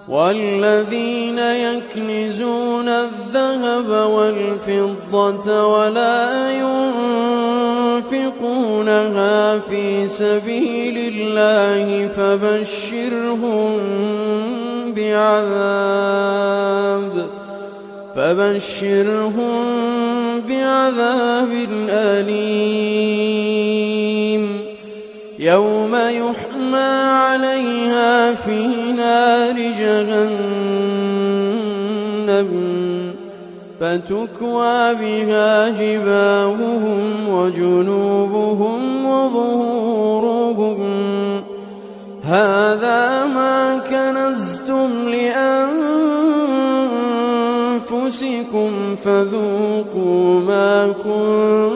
والذين يكنزون الذهب والفضة ولا ينفقونها في سبيل الله فبشرهم بعذاب أليم يوم يحمى عليها في نار جهنم فتكوى بها جباههم وجنوبهم وظهورهم هذا ما كنزتم لأنفسكم فذوقوا ما كنتم